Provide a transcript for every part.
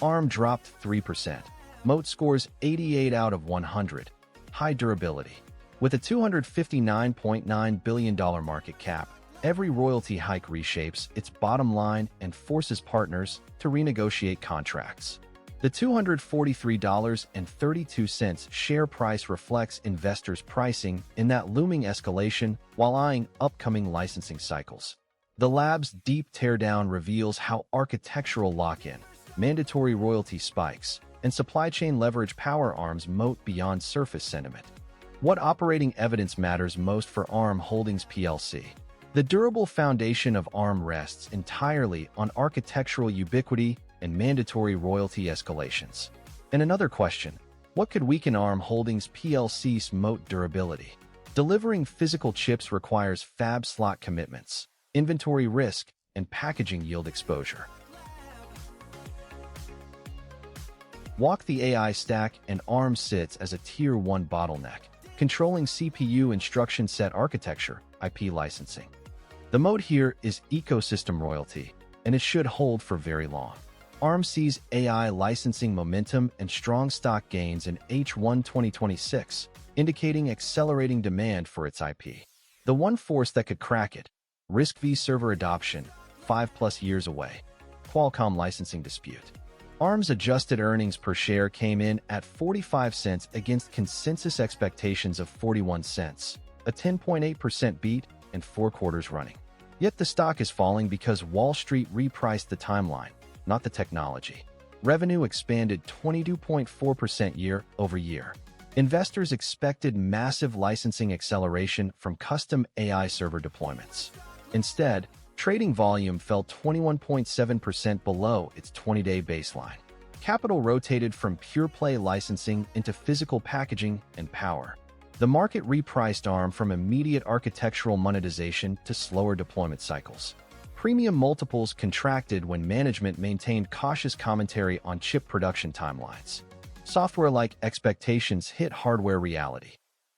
ARM dropped 3%. Moat scores 88 out of 100. High durability. With a $259.9 billion market cap, every royalty hike reshapes its bottom line and forces partners to renegotiate contracts. The $243.32 share price reflects investors' pricing in that looming escalation while eyeing upcoming licensing cycles. The lab's deep teardown reveals how architectural lock-in, mandatory royalty spikes, and supply chain leverage power ARM's moat beyond surface sentiment. What operating evidence matters most for ARM Holdings plc? The durable foundation of ARM rests entirely on architectural ubiquity and mandatory royalty escalations. And another question, what could weaken ARM Holdings plc's moat durability? Delivering physical chips requires fab slot commitments, inventory risk, and packaging yield exposure. Walk the AI stack, and ARM sits as a Tier 1 bottleneck, controlling CPU instruction set architecture, IP licensing. The moat here is ecosystem royalty, and it should hold for very long. ARM sees AI licensing momentum and strong stock gains in H1 2026, indicating accelerating demand for its IP. The one force that could crack it: RISC-V server adoption, 5+ years away. Qualcomm licensing dispute. ARM's adjusted earnings per share came in at 45 cents against consensus expectations of 41 cents, a 10.8% beat and 4 quarters running. Yet the stock is falling because Wall Street repriced the timeline, not the technology. Revenue expanded 22.4% year-over-year. Investors expected massive licensing acceleration from custom AI server deployments. Instead, trading volume fell 21.7% below its 20-day baseline. Capital rotated from pure-play licensing into physical packaging and power. The market repriced ARM from immediate architectural monetization to slower deployment cycles. Premium multiples contracted when management maintained cautious commentary on chip production timelines. Software-like expectations hit hardware reality.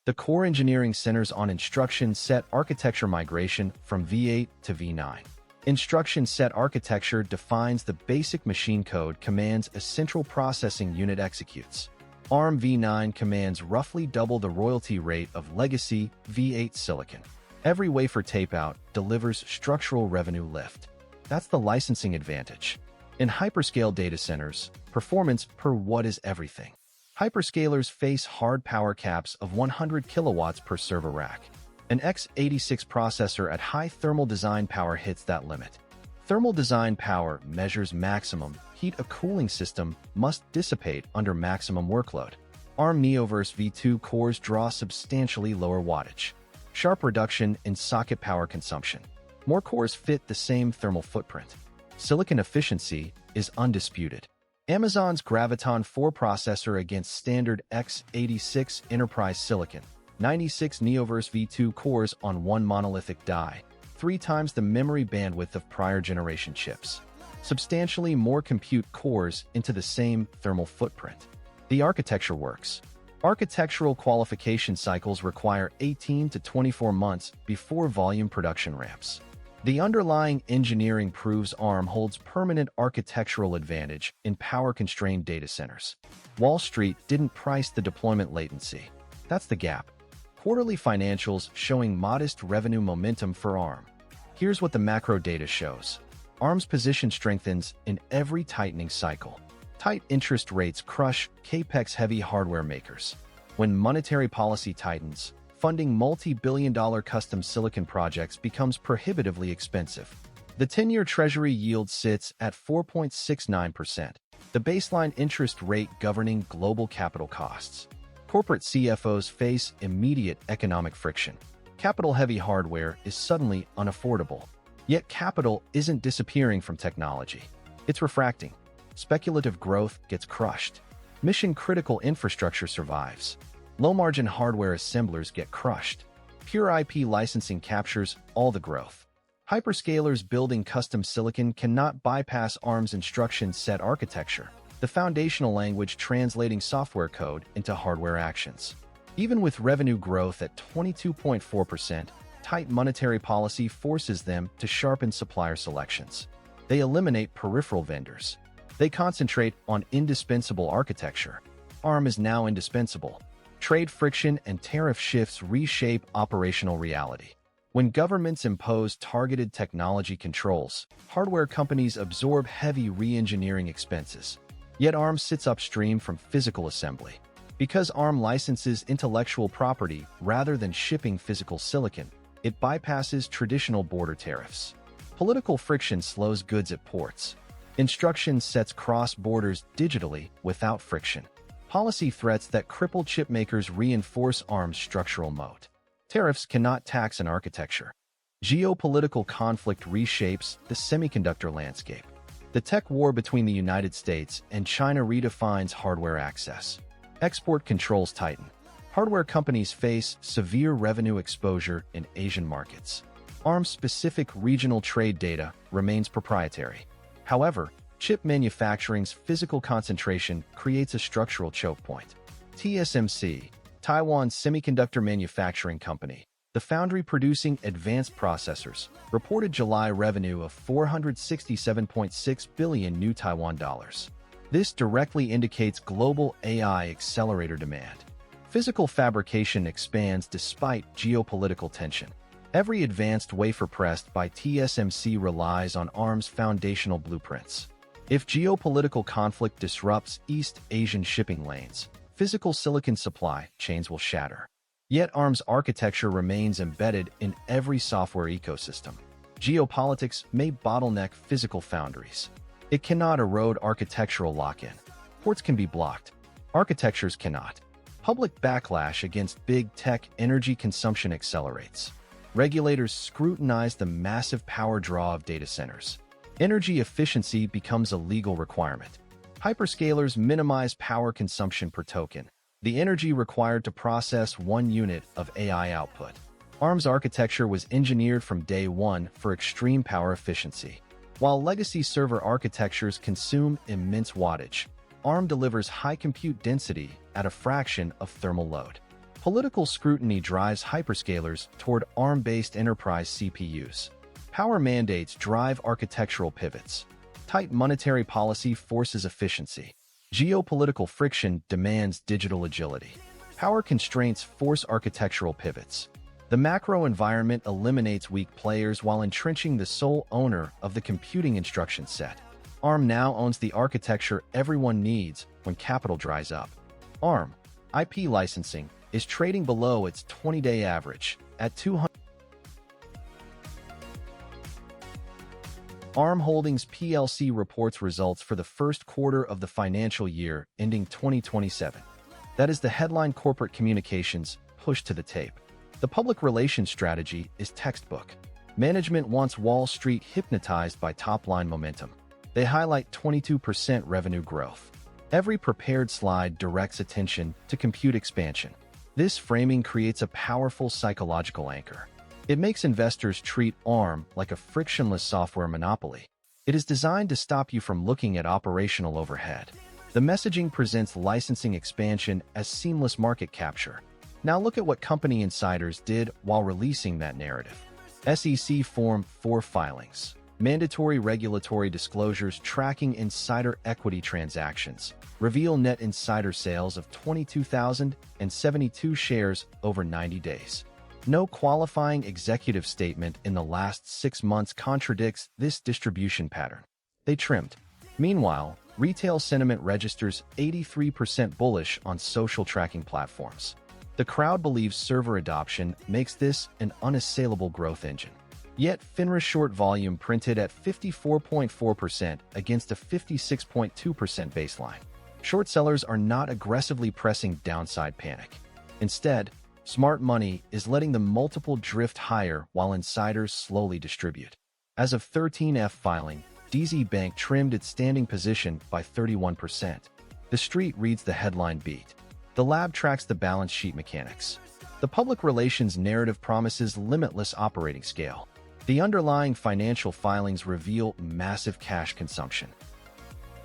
The core engineering centers on instruction set architecture migration from V8 to V9. Instruction set architecture defines the basic machine code commands a central processing unit executes. ARM V9 commands roughly double the royalty rate of legacy V8 silicon. Every wafer tape-out delivers structural revenue lift. That's the licensing advantage. In hyperscale data centers, performance per watt is everything. Hyperscalers face hard power caps of 100 kilowatts per server rack. An x86 processor at high thermal design power hits that limit. Thermal design power measures maximum heat a cooling system must dissipate under maximum workload. ARM Neoverse V2 cores draw substantially lower wattage. Sharp reduction in socket power consumption. More cores fit the same thermal footprint. Silicon efficiency is undisputed. Amazon's Graviton 4 processor against standard x86 enterprise silicon. 96 Neoverse V2 cores on one monolithic die, 3 times the memory bandwidth of prior generation chips. Substantially more compute cores into the same thermal footprint. The architecture works. Architectural qualification cycles require 18 to 24 months before volume production ramps. The underlying engineering proves ARM holds permanent architectural advantage in power-constrained data centers. Wall Street didn't price the deployment latency. That's the gap. Quarterly financials showing modest revenue momentum for ARM. Here's what the macro data shows. ARM's position strengthens in every tightening cycle. Tight interest rates crush CapEx-heavy hardware makers. When monetary policy tightens, funding multi-billion-dollar custom silicon projects becomes prohibitively expensive. The 10-year Treasury yield sits at 4.69%, the baseline interest rate governing global capital costs. Corporate CFOs face immediate economic friction. Capital-heavy hardware is suddenly unaffordable. Yet capital isn't disappearing from technology. It's refracting. Speculative growth gets crushed. Mission-critical infrastructure survives. Low-margin hardware assemblers get crushed. Pure IP licensing captures all the growth. Hyperscalers building custom silicon cannot bypass ARM's instruction set architecture, the foundational language translating software code into hardware actions. Even with revenue growth at 22.4%, tight monetary policy forces them to sharpen supplier selections. They eliminate peripheral vendors. They concentrate on indispensable architecture. ARM is now indispensable. Trade friction and tariff shifts reshape operational reality. When governments impose targeted technology controls, hardware companies absorb heavy re-engineering expenses. Yet ARM sits upstream from physical assembly. Because ARM licenses intellectual property rather than shipping physical silicon, it bypasses traditional border tariffs. Political friction slows goods at ports. Instruction sets cross borders digitally without friction. Policy threats that cripple chip makers reinforce ARM's structural moat. Tariffs cannot tax an architecture. Geopolitical conflict reshapes the semiconductor landscape. The tech war between the United States and China redefines hardware access. Export controls tighten. Hardware companies face severe revenue exposure in Asian markets. ARM-specific regional trade data remains proprietary. However, chip manufacturing's physical concentration creates a structural choke point. TSMC, Taiwan's semiconductor manufacturing company, the foundry producing advanced processors, reported July revenue of 467.6 billion new Taiwan dollars. This directly indicates global AI accelerator demand. Physical fabrication expands despite geopolitical tension. Every advanced wafer pressed by TSMC relies on ARM's foundational blueprints. If geopolitical conflict disrupts East Asian shipping lanes, physical silicon supply chains will shatter. Yet ARM's architecture remains embedded in every software ecosystem. Geopolitics may bottleneck physical foundries. It cannot erode architectural lock-in. Ports can be blocked. Architectures cannot. Public backlash against big tech energy consumption accelerates. Regulators scrutinize the massive power draw of data centers. Energy efficiency becomes a legal requirement. Hyperscalers minimize power consumption per token, the energy required to process 1 unit of AI output. ARM's architecture was engineered from day one for extreme power efficiency. While legacy server architectures consume immense wattage, ARM delivers high compute density at a fraction of thermal load. Political scrutiny drives hyperscalers toward ARM-based enterprise CPUs. Power mandates drive architectural pivots. Tight monetary policy forces efficiency. Geopolitical friction demands digital agility. Power constraints force architectural pivots. The macro environment eliminates weak players while entrenching the sole owner of the computing instruction set. ARM now owns the architecture everyone needs when capital dries up. ARM IP licensing is trading below its 20-day average at 200. ARM Holdings plc reports results for the first quarter of the financial year ending 2027. That is the headline. Corporate communications pushed to the tape. The public relations strategy is textbook. Management wants Wall Street hypnotized by top-line momentum. They highlight 22% revenue growth. Every prepared slide directs attention to compute expansion. This framing creates a powerful psychological anchor. It makes investors treat ARM like a frictionless software monopoly. It is designed to stop you from looking at operational overhead. The messaging presents licensing expansion as seamless market capture. Now look at what company insiders did while releasing that narrative. SEC Form 4 filings. Mandatory regulatory disclosures tracking insider equity transactions reveal net insider sales of 22,072 shares over 90 days. No qualifying executive statement in the last 6 months contradicts this distribution pattern. They trimmed. Meanwhile, retail sentiment registers 83% bullish on social tracking platforms. The crowd believes server adoption makes this an unassailable growth engine. Yet, FINRA short volume printed at 54.4% against a 56.2% baseline. Short sellers are not aggressively pressing downside panic. Instead, smart money is letting the multiple drift higher while insiders slowly distribute. As of 13F filing, DZ Bank trimmed its standing position by 31%. The street reads the headline beat. The lab tracks the balance sheet mechanics. The public relations narrative promises limitless operating scale. The underlying financial filings reveal massive cash consumption.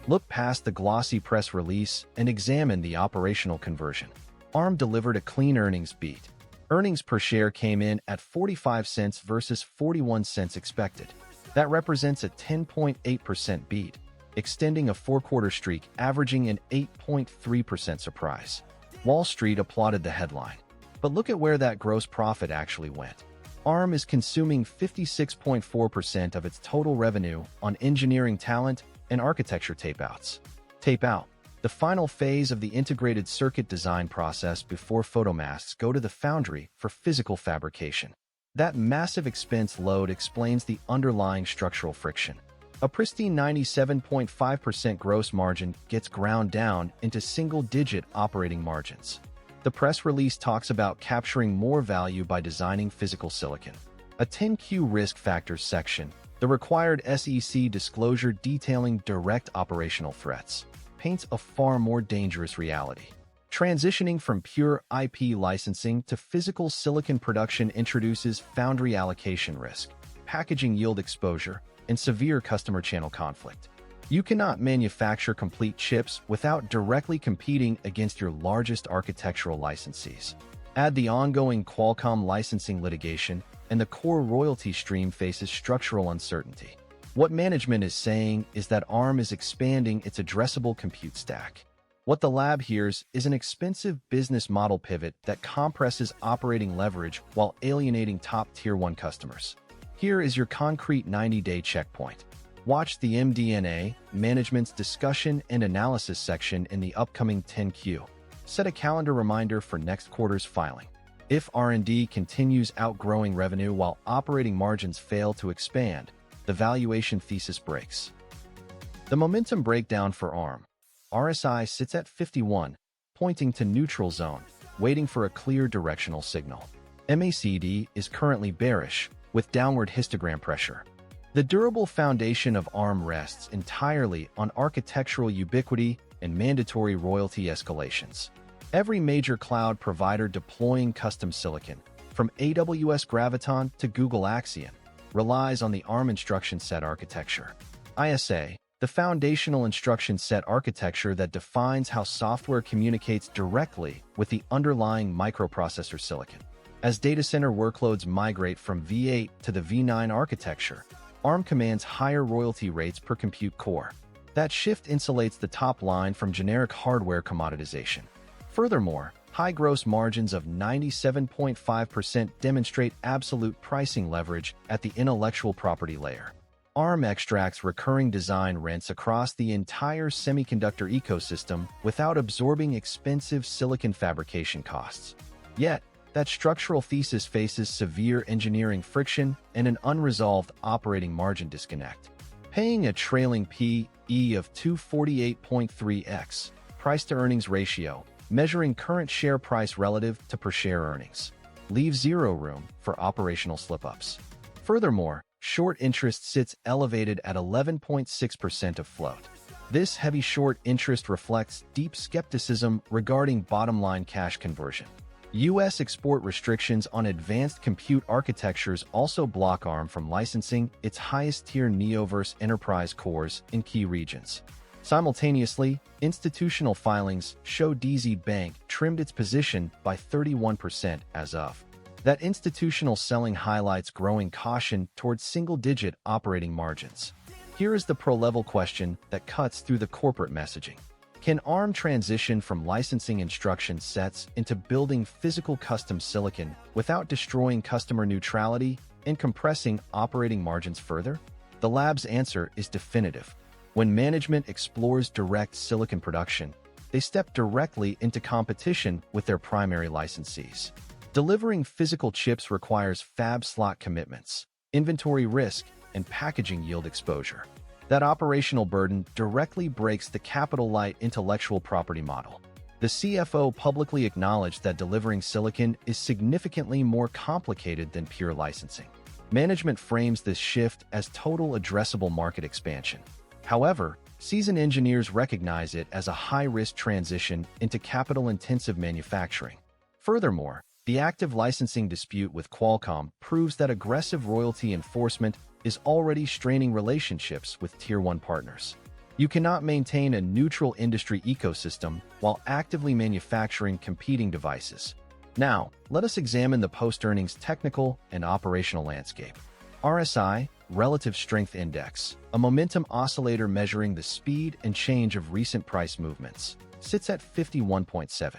Look past the glossy press release and examine the operational conversion. ARM delivered a clean earnings beat. Earnings per share came in at 45 cents versus 41 cents expected. That represents a 10.8% beat. extending a four-quarter streak averaging an 8.3% surprise. Wall Street applauded the headline. But look at where that gross profit actually went. ARM is consuming 56.4% of its total revenue on engineering talent and architecture tapeouts. Tape-out, the final phase of the integrated circuit design process before photomasks go to the foundry for physical fabrication. That massive expense load explains the underlying structural friction. A pristine 97.5% gross margin gets ground down into single-digit operating margins. The press release talks about capturing more value by designing physical silicon. A 10Q risk factors section, the required SEC disclosure detailing direct operational threats, paints a far more dangerous reality. Transitioning from pure IP licensing to physical silicon production introduces foundry allocation risk, packaging yield exposure, and severe customer channel conflict. You cannot manufacture complete chips without directly competing against your largest architectural licensees. Add the ongoing Qualcomm licensing litigation, and the core royalty stream faces structural uncertainty. What management is saying is that ARM is expanding its addressable compute stack. What the lab hears is an expensive business model pivot that compresses operating leverage while alienating top Tier 1 customers. Here is your concrete 90-day checkpoint. Watch the MD&A, Management's Discussion and Analysis section in the upcoming 10Q. Set a calendar reminder for next quarter's filing. If R&D continues outgrowing revenue while operating margins fail to expand, the valuation thesis breaks. The momentum breakdown for ARM. RSI sits at 51, pointing to neutral zone, waiting for a clear directional signal. MACD is currently bearish, with downward histogram pressure. The durable foundation of ARM rests entirely on architectural ubiquity and mandatory royalty escalations. Every major cloud provider deploying custom silicon, from AWS Graviton to Google Axion, relies on the ARM instruction set architecture. ISA, the foundational instruction set architecture that defines how software communicates directly with the underlying microprocessor silicon. As data center workloads migrate from V8 to the V9 architecture, ARM commands higher royalty rates per compute core. That shift insulates the top line from generic hardware commoditization. Furthermore, high gross margins of 97.5% demonstrate absolute pricing leverage at the intellectual property layer. ARM extracts recurring design rents across the entire semiconductor ecosystem without absorbing expensive silicon fabrication costs. Yet, that structural thesis faces severe engineering friction and an unresolved operating margin disconnect. Paying a trailing P/E of 248.3x, price-to-earnings ratio, measuring current share price relative to per-share earnings, leaves zero room for operational slip-ups. Furthermore, short interest sits elevated at 11.6% of float. This heavy short interest reflects deep skepticism regarding bottom-line cash conversion. U.S. export restrictions on advanced compute architectures also block ARM from licensing its highest-tier Neoverse enterprise cores in key regions. Simultaneously, institutional filings show DZ Bank trimmed its position by 31% as of. That institutional selling highlights growing caution towards single-digit operating margins. Here is the pro-level question that cuts through the corporate messaging. Can ARM transition from licensing instruction sets into building physical custom silicon without destroying customer neutrality and compressing operating margins further? The lab's answer is definitive. When management explores direct silicon production, they step directly into competition with their primary licensees. Delivering physical chips requires fab slot commitments, inventory risk, and packaging yield exposure. That operational burden directly breaks the capital-light intellectual property model. The CFO publicly acknowledged that delivering silicon is significantly more complicated than pure licensing. Management frames this shift as total addressable market expansion. However, seasoned engineers recognize it as a high-risk transition into capital-intensive manufacturing. Furthermore, the active licensing dispute with Qualcomm proves that aggressive royalty enforcement is already straining relationships with Tier 1 partners. You cannot maintain a neutral industry ecosystem while actively manufacturing competing devices. Now, let us examine the post-earnings technical and operational landscape. RSI, Relative Strength Index, a momentum oscillator measuring the speed and change of recent price movements, sits at 51.7.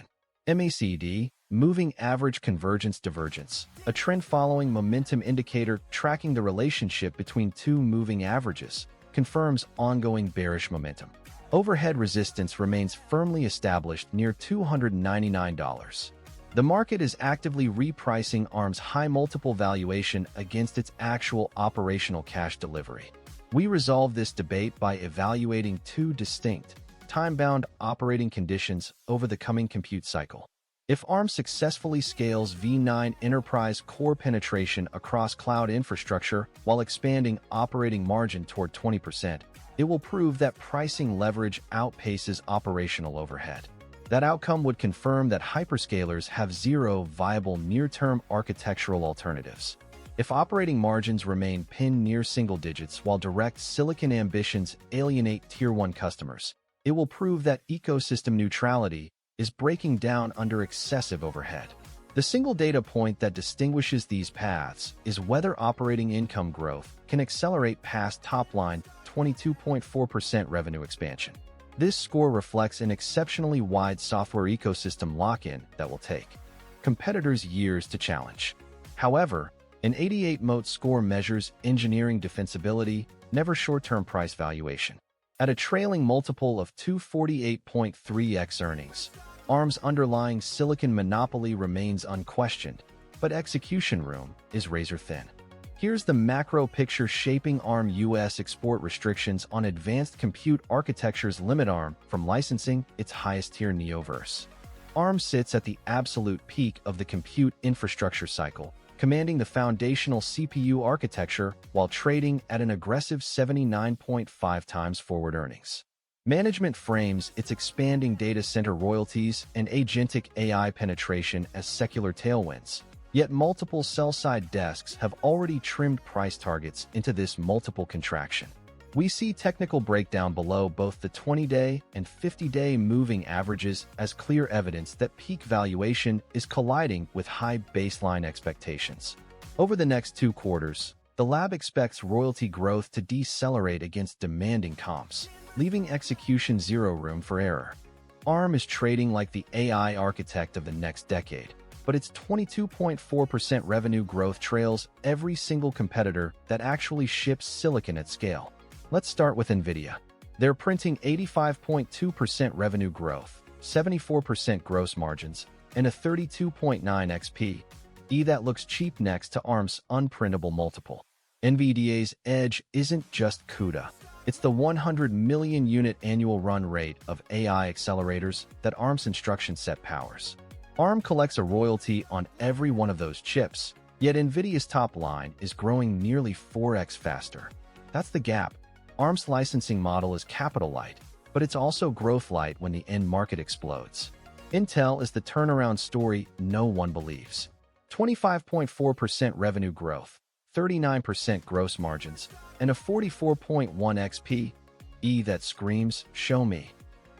MACD, Moving Average Convergence Divergence, a trend-following momentum indicator tracking the relationship between two moving averages, confirms ongoing bearish momentum. Overhead resistance remains firmly established near $299. The market is actively repricing ARM's high multiple valuation against its actual operational cash delivery. We resolve this debate by evaluating two distinct, time-bound operating conditions over the coming compute cycle. If ARM successfully scales V9 enterprise core penetration across cloud infrastructure while expanding operating margin toward 20%, it will prove that pricing leverage outpaces operational overhead. That outcome would confirm that hyperscalers have zero viable near-term architectural alternatives. If operating margins remain pinned near single digits while direct silicon ambitions alienate Tier 1 customers, it will prove that ecosystem neutrality is breaking down under excessive overhead. The single data point that distinguishes these paths is whether operating income growth can accelerate past top-line 22.4% revenue expansion. This score reflects an exceptionally wide software ecosystem lock-in that will take competitors years to challenge. However, an 88 Moat score measures engineering defensibility, never short-term price valuation. At a trailing multiple of 248.3x earnings, ARM's underlying silicon monopoly remains unquestioned, but execution room is razor-thin. Here's the macro picture shaping ARM U.S. export restrictions on advanced compute architectures limit ARM from licensing its highest-tier Neoverse. ARM sits at the absolute peak of the compute infrastructure cycle, commanding the foundational CPU architecture while trading at an aggressive 79.5 times forward earnings. Management frames its expanding data center royalties and agentic AI penetration as secular tailwinds. Yet multiple sell-side desks have already trimmed price targets into this multiple contraction. We see technical breakdown below both the 20-day and 50-day moving averages as clear evidence that peak valuation is colliding with high baseline expectations. Over the next 2 quarters, the lab expects royalty growth to decelerate against demanding comps, leaving execution zero room for error. ARM is trading like the AI architect of the next decade, but its 22.4% revenue growth trails every single competitor that actually ships silicon at scale. Let's start with NVIDIA. They're printing 85.2% revenue growth, 74% gross margins, and a 32.9 XP that looks cheap next to ARM's unprintable multiple. NVIDIA's edge isn't just CUDA. It's the 100 million unit annual run rate of AI accelerators that ARM's instruction set powers. ARM collects a royalty on every one of those chips, yet NVIDIA's top line is growing nearly 4x faster. That's the gap. ARM's licensing model is capital light, but it's also growth light when the end market explodes. Intel is the turnaround story no one believes. 25.4% revenue growth, 39% gross margins, and a 44.1 XP that screams, show me.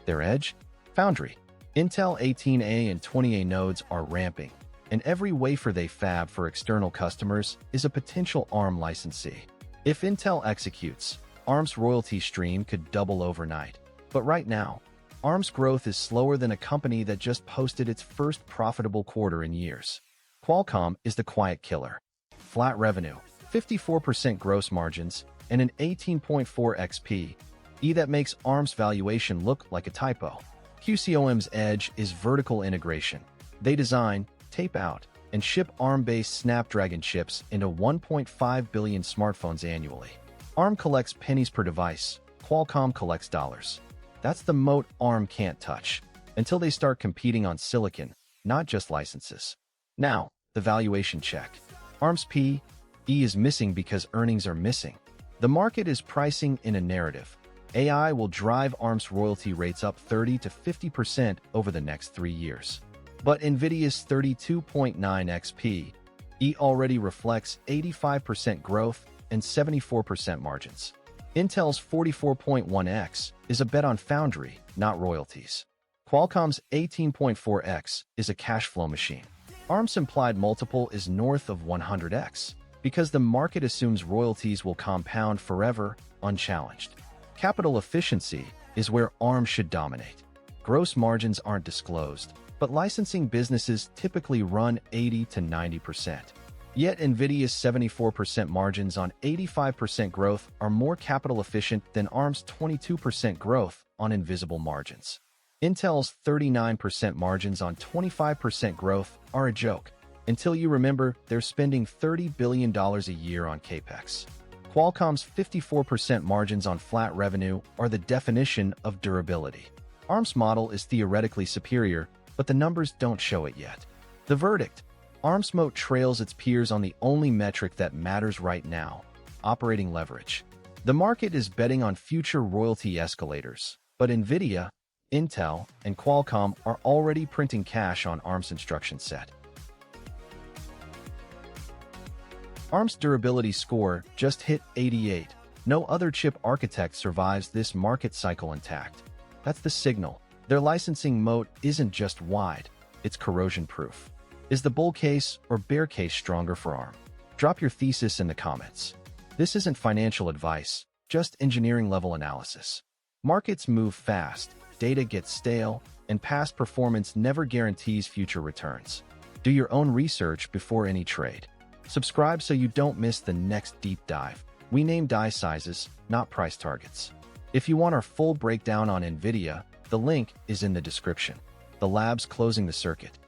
Their edge? Foundry. Intel 18A and 20A nodes are ramping, and every wafer they fab for external customers is a potential ARM licensee. If Intel executes, ARM's royalty stream could double overnight. But right now, ARM's growth is slower than a company that just posted its first profitable quarter in years. Qualcomm is the quiet killer. Flat revenue, 54% gross margins, and an 18.4 XP that makes ARM's valuation look like a typo. QCOM's edge is vertical integration. They design, tape out, and ship ARM-based Snapdragon chips into 1.5 billion smartphones annually. ARM collects pennies per device, Qualcomm collects dollars. That's the moat ARM can't touch, until they start competing on silicon, not just licenses. Now, the valuation check. ARM's P/E is missing because earnings are missing. The market is pricing in a narrative. AI will drive ARM's royalty rates up 30 to 50% over the next 3 years. But NVIDIA's 32.9 XP already reflects 85% growth and 74% margins. Intel's 44.1x is a bet on foundry, not royalties. Qualcomm's 18.4x is a cash flow machine. ARM's implied multiple is north of 100x, because the market assumes royalties will compound forever, unchallenged. Capital efficiency is where ARM should dominate. Gross margins aren't disclosed, but licensing businesses typically run 80 to 90%. Yet NVIDIA's 74% margins on 85% growth are more capital efficient than ARM's 22% growth on invisible margins. Intel's 39% margins on 25% growth are a joke, until you remember they're spending $30 billion a year on capex. Qualcomm's 54% margins on flat revenue are the definition of durability. ARM's model is theoretically superior, but the numbers don't show it yet. The verdict: ARM's moat trails its peers on the only metric that matters right now: operating leverage. The market is betting on future royalty escalators, but NVIDIA, Intel, and Qualcomm are already printing cash on ARM's instruction set. ARM's durability score just hit 88. No other chip architect survives this market cycle intact. That's the signal. Their licensing moat isn't just wide, it's corrosion-proof. Is the bull case or bear case stronger for ARM? Drop your thesis in the comments. This isn't financial advice, just engineering-level analysis. Markets move fast, data gets stale, and past performance never guarantees future returns. Do your own research before any trade. Subscribe so you don't miss the next deep dive. We name die sizes, not price targets. If you want our full breakdown on NVIDIA, the link is in the description. The lab's closing the circuit.